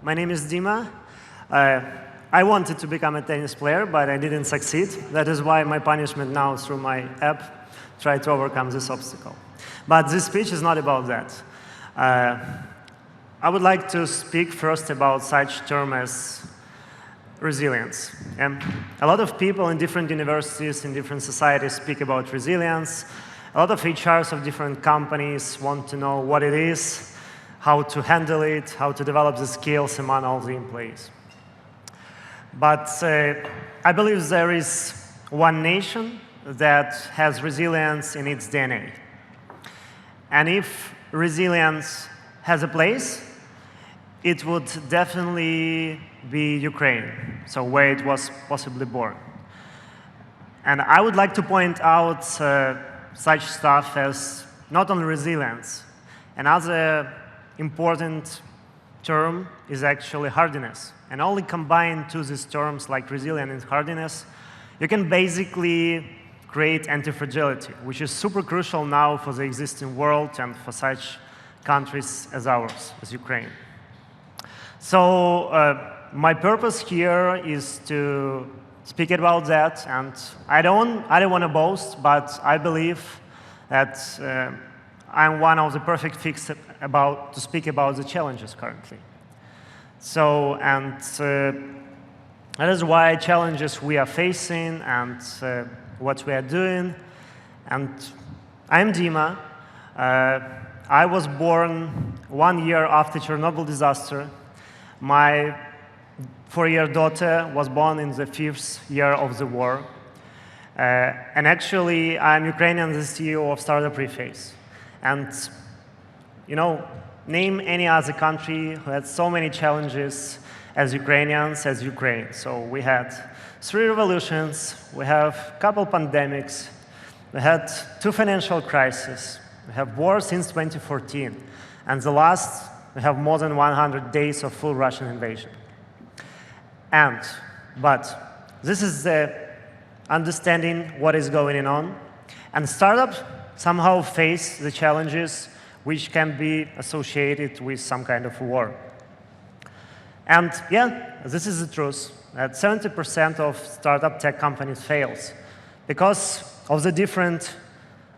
My name is Dima. I wanted to become a tennis player, but I didn't succeed. That is why my punishment now through my app, try to overcome this obstacle. But this speech is not about that. I would like to speak first about such term as resilience. A lot of people in different universities, in different societies speak about resilience. A lot of HRs of different companies want to know what it is, how to handle it, how to develop the skills among all the employees. But I believe there is one nation that has resilience in its DNA. And if resilience has a place, it would definitely be Ukraine, so where it was possibly born. And I would like to point out such stuff as not only resilience. Another important term is actually hardiness. And only combine two these terms like resilience and hardiness, you can basically create anti-fragility, which is super crucial now for the existing world and for such countries as ours, as Ukraine. So my purpose here is to speak about that, and I don't want to boast, but I believe that I'm one of the perfect fits to speak about the challenges currently. So, and that is why challenges we are facing and what we are doing. And I'm Dima. I was born 1 year after Chernobyl disaster. My 4-year daughter was born in the 5th year of the war. And actually, I'm Ukrainian, the CEO of Startup Preface. And, you know, name any other country who had so many challenges as Ukrainians, as Ukraine. So we had 3 revolutions, we have a couple pandemics, we had 2 financial crises, we have war since 2014, and the last, we have more than 100 days of full Russian invasion. But this is the understanding what is going on, and startups somehow face the challenges which can be associated with some kind of war. And yeah, this is the truth, that 70% of startup tech companies fails because of the different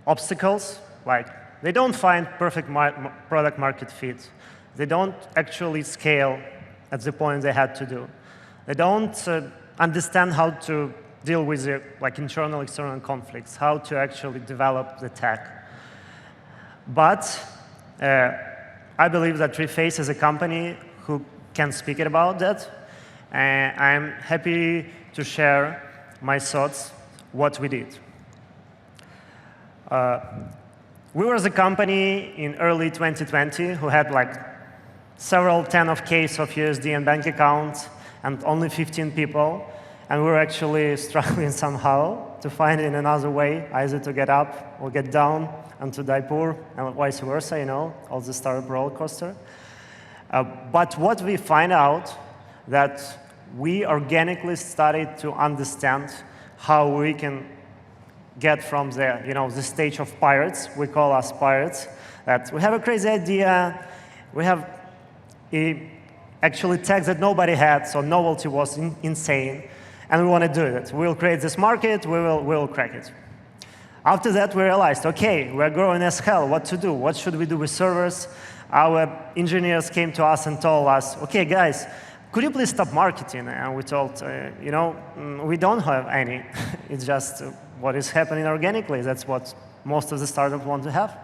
obstacles, like they don't find perfect product market fit. They don't actually scale at the point they had to do. They don't understand how to deal with the internal, external conflicts, how to actually develop the tech. But I believe that Preface is a company who can speak about that. I'm happy to share my thoughts, what we did. We were the company in early 2020 who had several 10 of Ks of USD in bank accounts and only 15 people. And we were actually struggling somehow to find in another way, either to get up or get down and to die poor, and vice versa, you know, all the startup roller coaster. But what we find out that we organically started to understand how we can get from the, the stage of pirates, we call us pirates, that we have a crazy idea, we have actually tech that nobody had, so novelty was insane, and we want to do it. We'll create this market, we'll crack it. After that, we realized, okay, we're growing as hell, what to do? What should we do with servers? Our engineers came to us and told us, okay, guys, could you please stop marketing? And we told, we don't have any. It's just what is happening organically. That's what most of the startups want to have.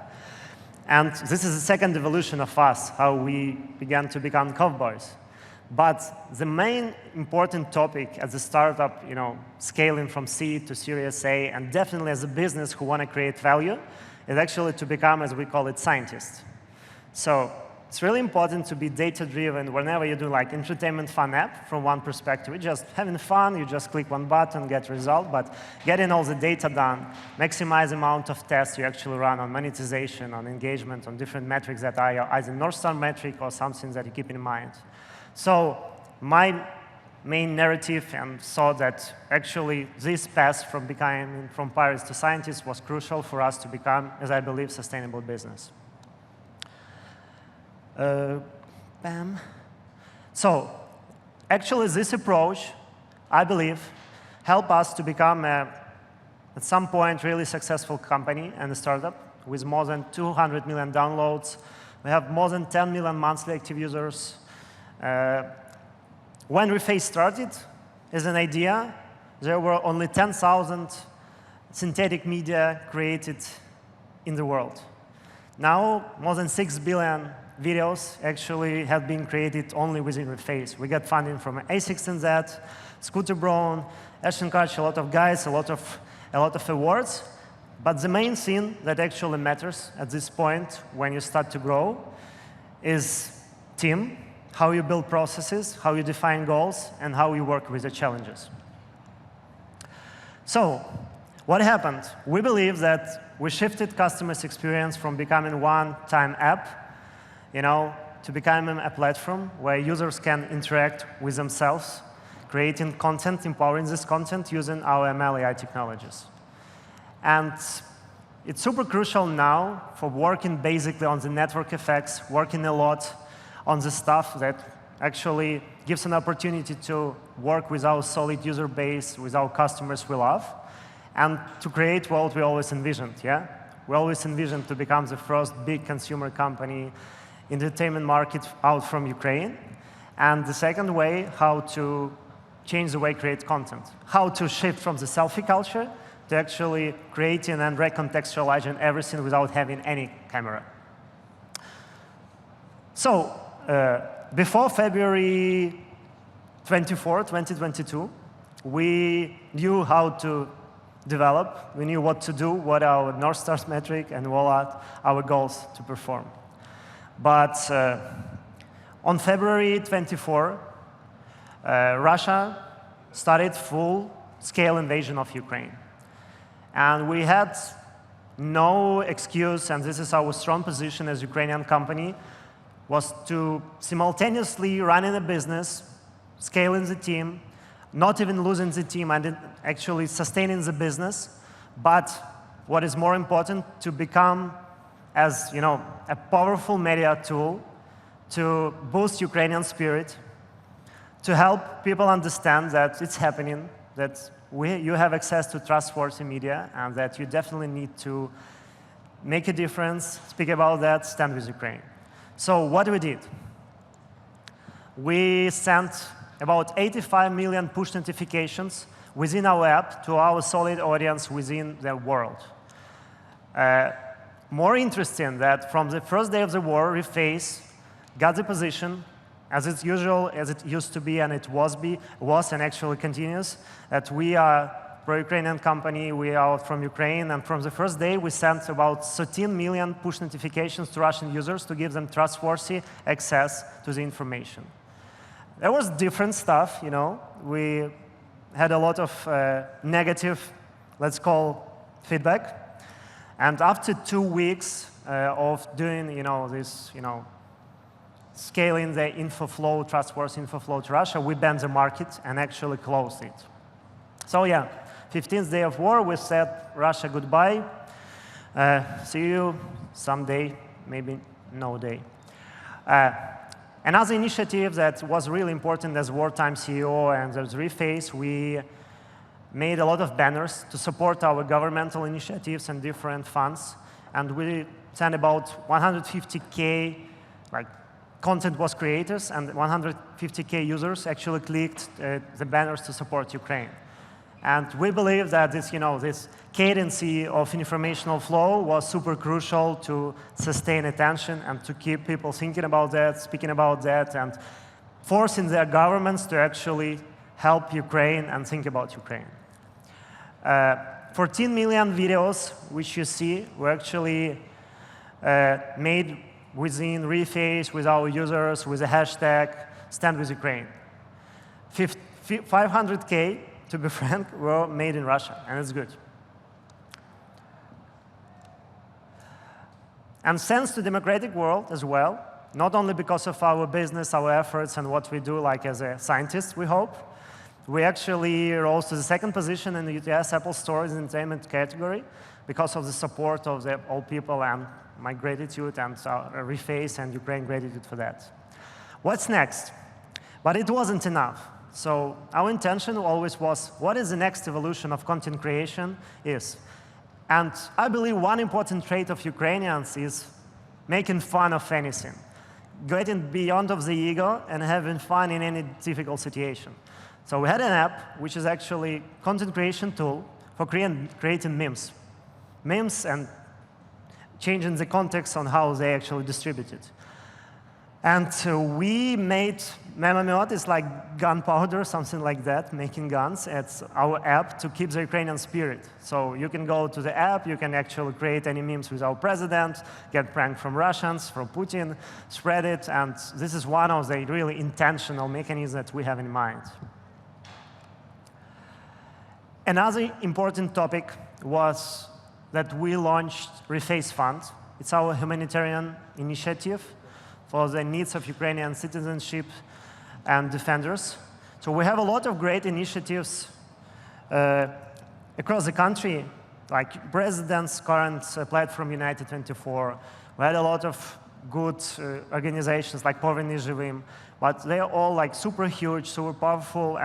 And this is the second evolution of us, how we began to become cowboys. But the main important topic as a startup, scaling from seed to Series A, and definitely as a business who want to create value, is actually to become, as we call it, scientists. So it's really important to be data-driven whenever you do entertainment fun app from one perspective. You're just having fun, you just click one button, get result, but getting all the data done, maximize the amount of tests you actually run on monetization, on engagement, on different metrics that are either North Star metric or something that you keep in mind. So my main narrative and thought that actually this path from becoming from pirates to scientists was crucial for us to become, as I believe, sustainable business. So actually, this approach, I believe, helped us to become, at some point, really successful company and a startup with more than 200 million downloads. We have more than 10 million monthly active users. When Reface started as an idea, there were only 10,000 synthetic media created in the world. Now, more than 6 billion videos actually have been created only within Reface. We got funding from A16Z, Scooter Braun, Ashton Kutcher, a lot of guys, a lot of awards. But the main thing that actually matters at this point when you start to grow is team, how you build processes, how you define goals, and how you work with the challenges. So what happened? We believe that we shifted customers' experience from becoming one-time app, to becoming a platform where users can interact with themselves, creating content, empowering this content using our ML AI technologies. And it's super crucial now for working basically on the network effects, working a lot on the stuff that actually gives an opportunity to work with our solid user base, with our customers we love, and to create what we always envisioned, yeah? We always envisioned to become the first big consumer company in the entertainment market out from Ukraine. And the second way, how to change the way we create content. How to shift from the selfie culture to actually creating and recontextualizing everything without having any camera. So before February 24, 2022, we knew how to develop. We knew what to do, what our North Star metric, and what are our goals to perform. But on February 24, Russia started full-scale invasion of Ukraine. And we had no excuse, and this is our strong position as a Ukrainian company, was to simultaneously running a business, scaling the team, not even losing the team, and actually sustaining the business, but what is more important, to become as a powerful media tool to boost Ukrainian spirit, to help people understand that it's happening, that you have access to trustworthy media, and that you definitely need to make a difference, speak about that, stand with Ukraine. So what we did? We sent about 85 million push notifications within our app to our solid audience within the world. More interesting that from the first day of the war, Reface got the position, as it's usual, as it used to be, and it was and actually continues, that we are pro-Ukrainian company, we are from Ukraine, and from the first day, we sent about 13 million push notifications to Russian users to give them trustworthy access to the information. There was different stuff, We had a lot of negative, let's call, feedback. And after 2 weeks of doing, this, scaling the info flow, trustworthy info flow to Russia, we banned the market and actually closed it. So yeah, 15th day of war, we said Russia goodbye. See you someday, maybe no day. Another initiative that was really important as wartime CEO and as Reface, we made a lot of banners to support our governmental initiatives and different funds. And we sent about 150K, content was creators, and 150K users actually clicked the banners to support Ukraine. And we believe that this, this cadency of informational flow was super crucial to sustain attention and to keep people thinking about that, speaking about that, and forcing their governments to actually help Ukraine and think about Ukraine. 14 million videos, which you see, were actually made within Reface, with our users, with the hashtag Stand with Ukraine. 500K, to be frank, were made in Russia, and it's good. And thanks to the democratic world as well, not only because of our business, our efforts, and what we do as a scientist, we hope, we actually rose to the second position in the UTS Apple Store's entertainment category because of the support of all people, and my gratitude, and Reface and Ukraine gratitude for that. What's next? But it wasn't enough. So our intention always was, what is the next evolution of content creation is? And I believe one important trait of Ukrainians is making fun of anything, getting beyond of the ego and having fun in any difficult situation. So we had an app, which is actually content creation tool for creating memes. Memes and changing the context on how they actually distribute it. And we made Memamyot is like gunpowder, something like that, making guns. It's our app to keep the Ukrainian spirit. So you can go to the app, you can actually create any memes with our president, get pranked from Russians, from Putin, spread it, and this is one of the really intentional mechanisms that we have in mind. Another important topic was that we launched Reface Fund. It's our humanitarian initiative for the needs of Ukrainian citizenship and defenders. So we have a lot of great initiatives across the country, like President's current platform, United 24. We had a lot of good organizations like Poverty Živim, but they're all like super huge, super powerful,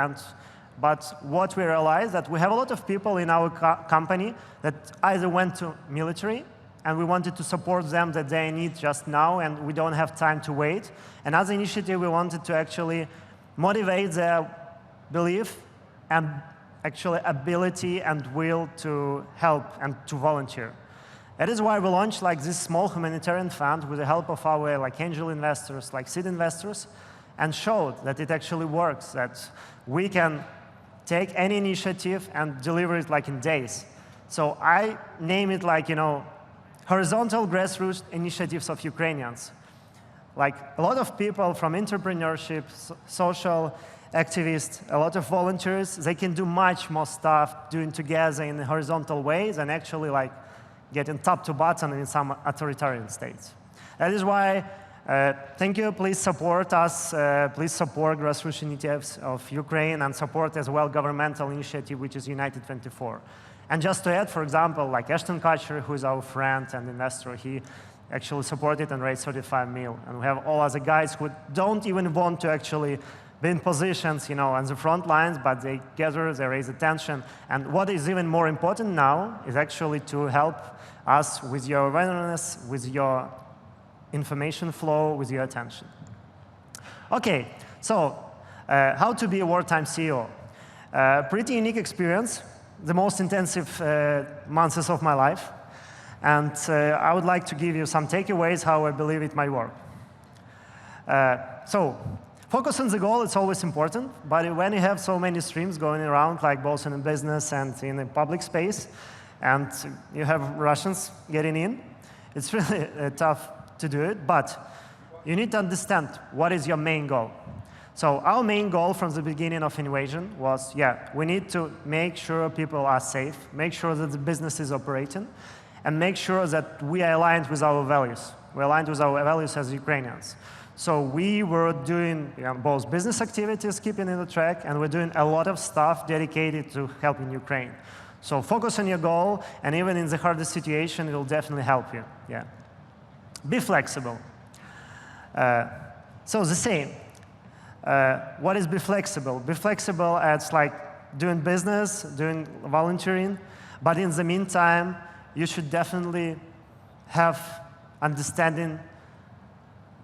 but what we realized that we have a lot of people in our company that either went to military and we wanted to support them that they need just now, and we don't have time to wait. Another initiative, we wanted to actually motivate their belief and actually ability and will to help and to volunteer. That is why we launched like this small humanitarian fund with the help of our like angel investors, like seed investors, and showed that it actually works, that we can take any initiative and deliver it like in days. So I name it like, horizontal grassroots initiatives of Ukrainians. Like a lot of people from entrepreneurship, social activists, a lot of volunteers, they can do much more stuff doing together in horizontal ways and actually like getting top to bottom in some authoritarian states. That is why, thank you, please support us, please support grassroots initiatives of Ukraine and support as well governmental initiative, which is United 24. And just to add, for example, like Ashton Kutcher, who is our friend and investor, he actually supported and raised 35 mil. And we have all other guys who don't even want to actually be in positions, on the front lines, but they gather, they raise attention. And what is even more important now is actually to help us with your awareness, with your information flow, with your attention. Okay, so how to be a wartime CEO? Pretty unique experience. The most intensive months of my life. And I would like to give you some takeaways how I believe it might work. So focus on the goal, it's always important. But when you have so many streams going around, like both in business and in the public space, and you have Russians getting in, it's really tough to do it. But you need to understand what is your main goal. So our main goal from the beginning of invasion was, we need to make sure people are safe, make sure that the business is operating, and make sure that we are aligned with our values. We're aligned with our values as Ukrainians. So we were doing both business activities, keeping in the track, and we're doing a lot of stuff dedicated to helping Ukraine. So focus on your goal, and even in the hardest situation, it will definitely help you. Be flexible. So the same. What is be flexible? Be flexible as like doing business, doing volunteering, but in the meantime, you should definitely have understanding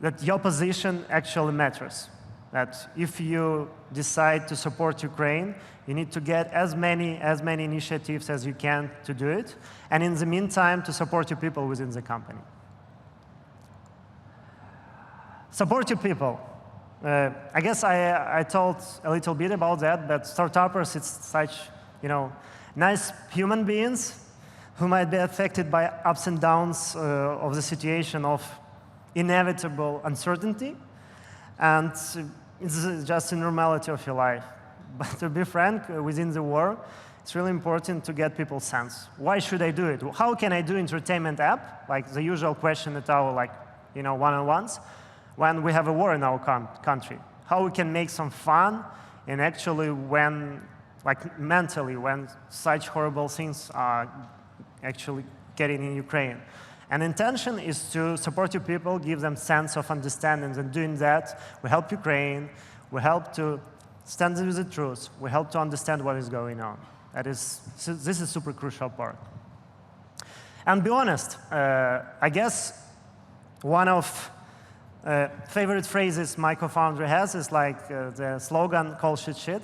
that your position actually matters. That if you decide to support Ukraine, you need to get as many initiatives as you can to do it, and in the meantime, to support your people within the company. Support your people. I guess I told a little bit about that, but startuppers, it's such, nice human beings who might be affected by ups and downs of the situation of inevitable uncertainty, and it's just a normality of your life. But to be frank, within the war, it's really important to get people's sense. Why should I do it? How can I do entertainment app? Like the usual question at our one-on-ones. When we have a war in our country, how we can make some fun, and actually mentally, when such horrible things are actually getting in Ukraine. And intention is to support your people, give them sense of understanding, and doing that, we help Ukraine, We help to stand with the truth. We help to understand what is going on. This is a super crucial part. And be honest, I guess one of favorite phrases my co-founder has is like the slogan, call shit shit.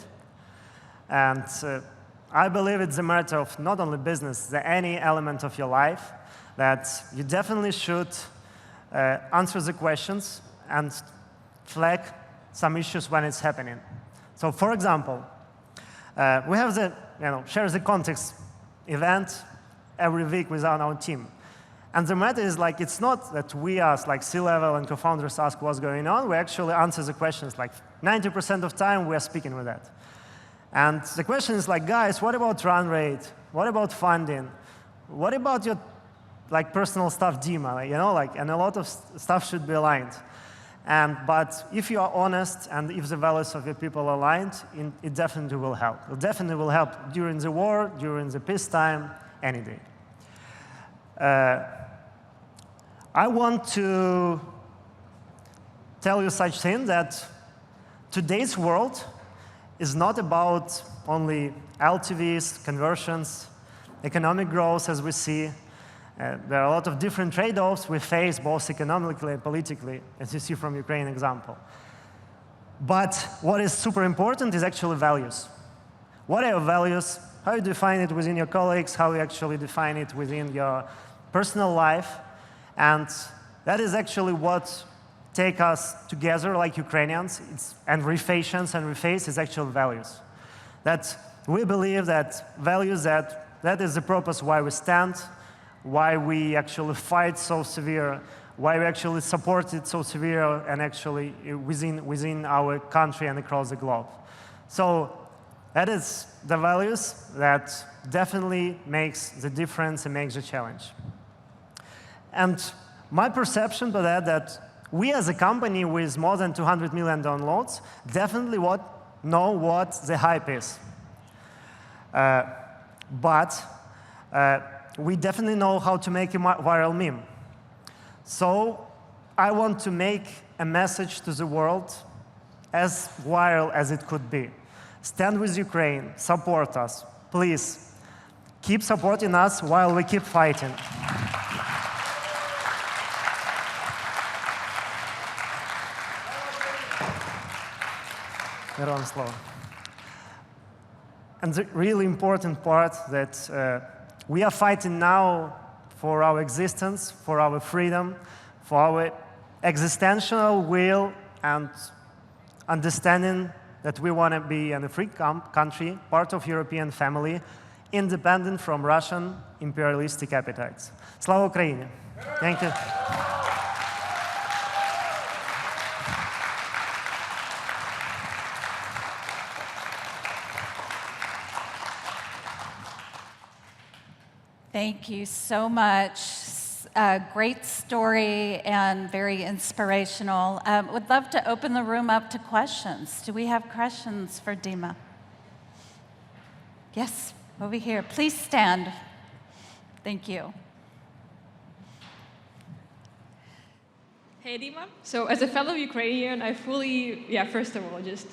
And I believe it's a matter of not only business, any element of your life, that you definitely should answer the questions and flag some issues when it's happening. So for example, we have the, share the context event every week with our team. And the matter is, like, it's not that we as like C-level and co-founders ask what's going on. We actually answer the questions. Like 90% of time, we are speaking with that. And the question is like, guys, what about run rate? What about funding? What about your like personal stuff, Dima? And a lot of stuff should be aligned. But if you are honest and if the values of your people are aligned, it definitely will help. It definitely will help during the war, during the peacetime, any day. I want to tell you such thing that today's world is not about only LTVs, conversions, economic growth as we see. There are a lot of different trade-offs we face, both economically and politically, as you see from Ukraine example. But what is super important is actually values. What are your values? How you define it within your colleagues, how you actually define it within your personal life. And that is actually what take us together like Ukrainians, and Refacians and Reface is actual values. That we believe that values, that is the purpose why we stand, why we actually fight so severe, why we actually support it so severe and actually within our country and across the globe. So that is the values that definitely makes the difference and makes the challenge. And my perception to that we as a company with more than 200 million downloads definitely know what the hype is. But we definitely know how to make a viral meme. So I want to make a message to the world as viral as it could be. Stand with Ukraine, support us. Please, keep supporting us while we keep fighting. Slow. And the really important part that we are fighting now for our existence, for our freedom, for our existential will and understanding that we want to be in a free country, part of European family, independent from Russian imperialistic appetites. Slava Ukraini! Thank you. Thank you so much. Great story and very inspirational. Would love to open the room up to questions. Do we have questions for Dima? Yes, over here. Please stand. Thank you. Hey, Dima. So as a fellow Ukrainian, I first of all, just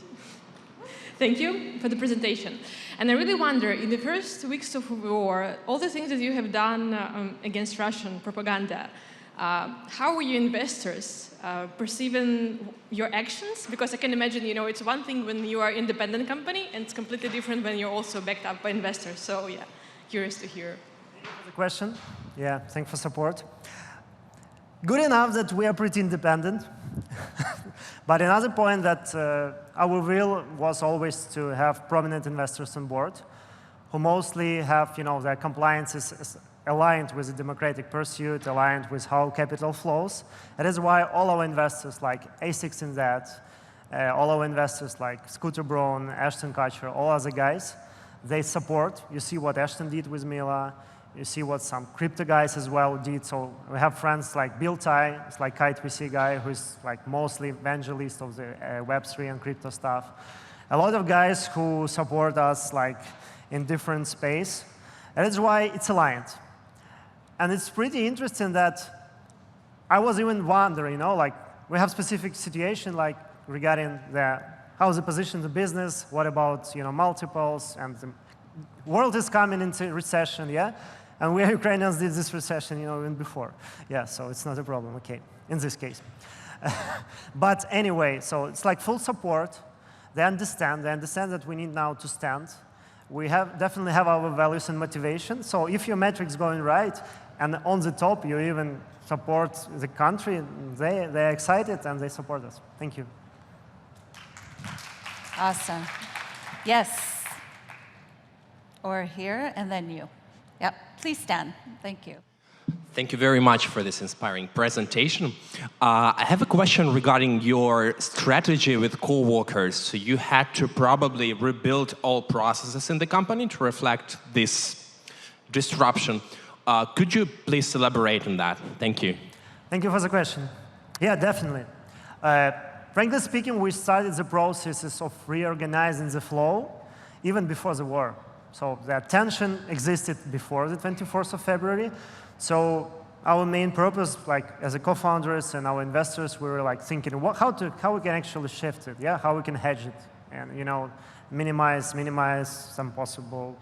thank you for the presentation. And I really wonder, in the first weeks of war, all the things that you have done against Russian propaganda, how were your investors perceiving your actions? Because I can imagine, it's one thing when you are an independent company, and it's completely different when you're also backed up by investors. So yeah, curious to hear. Thank you for the question. Yeah, thanks for support. Good enough that we are pretty independent. But another point that our will was always to have prominent investors on board who mostly have, their compliance is aligned with the democratic pursuit, aligned with how capital flows. That is why all our investors like A6 in that, all our investors like Scooter Braun, Ashton Kutcher, all other guys, they support. You see what Ashton did with Mila. You see what some crypto guys as well did. So we have friends like Bill Tai, it's like Kite VC guy, who's like mostly evangelist of the Web3 and crypto stuff. A lot of guys who support us like in different space. And that's why it's aligned. And it's pretty interesting that I was even wondering, like we have specific situation like regarding the how's the position of the business, what about multiples, and the world is coming into recession, yeah? And we Ukrainians did this recession even before. Yeah, so it's not a problem, okay, in this case. But anyway, so it's like full support. They understand that we need now to stand. We definitely have our values and motivation. So if your metrics going right, and on the top you even support the country, they're excited and they support us. Thank you. Awesome. Yes. Or here, and then you. Yep, please stand. Thank you. Thank you very much for this inspiring presentation. I have a question regarding your strategy with co-workers. So you had to probably rebuild all processes in the company to reflect this disruption. Could you please elaborate on that? Thank you. Thank you for the question. Yeah, definitely. Frankly speaking, we started the processes of reorganizing the flow even before the war. So the tension existed before the 24th of February. So our main purpose, like as a co-founders and our investors, we were like thinking how we can actually shift it, yeah, how we can hedge it, and minimize some possible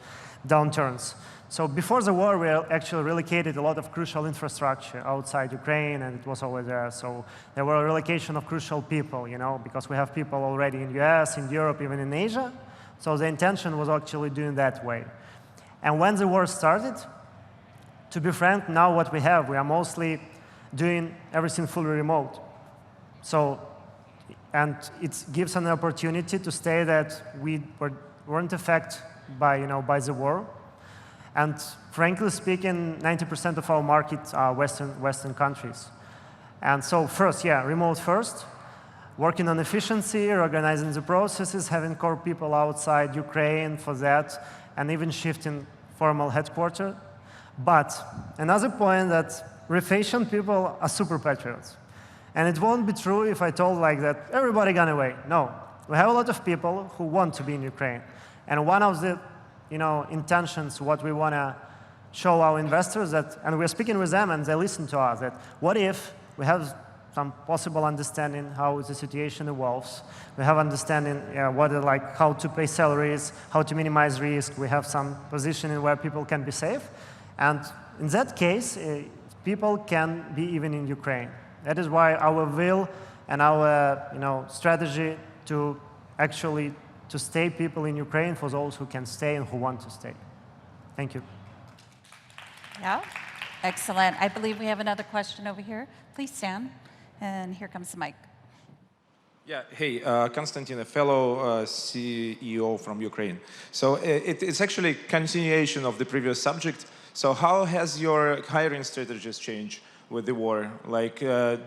downturns. So before the war, we actually relocated a lot of crucial infrastructure outside Ukraine, and it was over there. So there were a relocation of crucial people, because we have people already in US, in Europe, even in Asia. So the intention was actually doing that way. And when the war started, to be frank, now what we are mostly doing everything fully remote. So, and it gives an opportunity to say that we weren't affected by the war. And frankly speaking, 90% of our markets are Western countries. And so first, yeah, remote first. Working on efficiency, organizing the processes, having core people outside Ukraine for that, and even shifting formal headquarters. But another point that Asian people are super patriots. And it won't be true if I told like that everybody gone away. No, we have a lot of people who want to be in Ukraine. And one of the intentions, what we want to show our investors that, and we're speaking with them and they listen to us, that what if we have some possible understanding how the situation evolves. We have understanding how to pay salaries, how to minimize risk. We have some positioning where people can be safe. And in that case, people can be even in Ukraine. That is why our will and our strategy to actually to stay people in Ukraine for those who can stay and who want to stay. Thank you. Yeah, excellent. I believe we have another question over here. Please stand. And here comes the mic. Yeah, hey, Konstantin, a fellow CEO from Ukraine. So it's actually continuation of the previous subject. So how has your hiring strategies changed with the war? Like,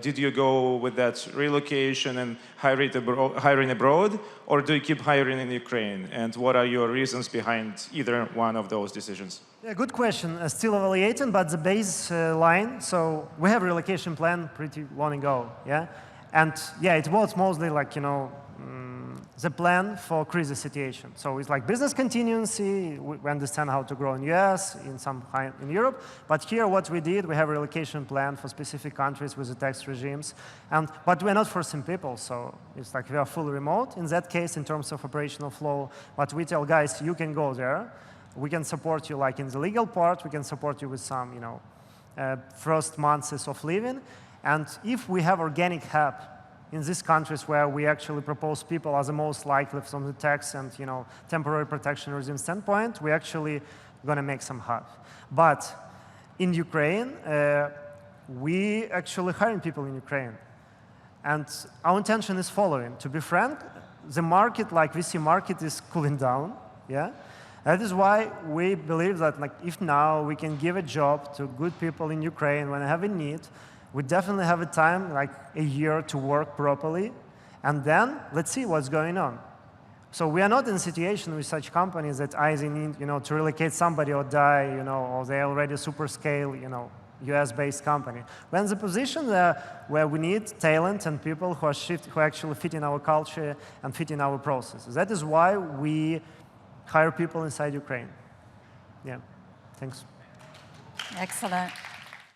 did you go with that relocation and hiring abroad, or do you keep hiring in Ukraine? And what are your reasons behind either one of those decisions? Yeah, good question. Still evaluating, but the baseline, so we have a relocation plan pretty long ago, yeah? And yeah, it was mostly like, the plan for crisis situation. So it's like business continuity, we understand how to grow in US, in Europe, but here what we did, we have a relocation plan for specific countries with the tax regimes, but we're not forcing people, so it's like we are fully remote. In that case, in terms of operational flow, but we tell guys, you can go there. We can support you like in the legal part, we can support you with some, first months of living. And if we have organic hub in these countries where we actually propose people as the most likely from the tax and, temporary protection regime standpoint, we actually gonna make some hub. But in Ukraine, we actually hiring people in Ukraine. And our intention is following. To be frank, the market, like VC market, is cooling down, yeah? That is why we believe that if now we can give a job to good people in Ukraine when they have a need, we definitely have a time, like a year, to work properly, and then let's see what's going on. So we are not in a situation with such companies that either need, to relocate somebody or die, or they're already super scale, US-based company. We're in the position where we need talent and people who actually fit in our culture and fit in our processes. That is why we hire people inside Ukraine. Yeah, thanks. Excellent.